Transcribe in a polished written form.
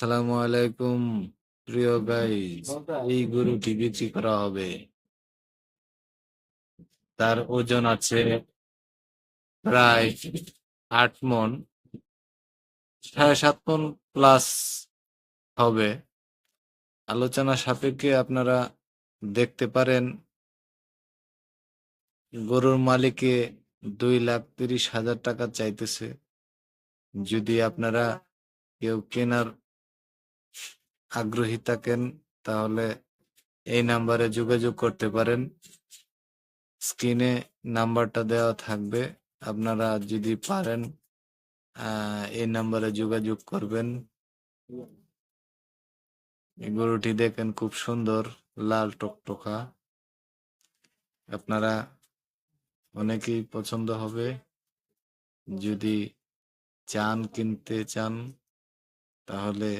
আসসালামু আলাইকুম প্রিয় গাইস। এই গরুটি বিক্রি করা হবে। তার ওজন আছে প্রায় 8 মণ, 7.5 মণ প্লাস হবে। আলোচনা সাপেক্ষে আপনারা দেখতে পারেন। গরুর মালিকে 2,30,000 টাকা চাইতেছে। যদি আপনারা কেউ কেনার আগ্রহী থাকেন তাহলে এই নাম্বারে যোগাযোগ করতে পারেন। স্ক্রিনে নাম্বারটা দেওয়া থাকবে। আপনারা যদি পারেন এই নাম্বারে যোগাযোগ করবেন। এই গরুটি দেখেন, খুব সুন্দর, লাল টকটকা। আপনারা অনেকেই পছন্দ হবে। যদি কিনতে চান তাহলে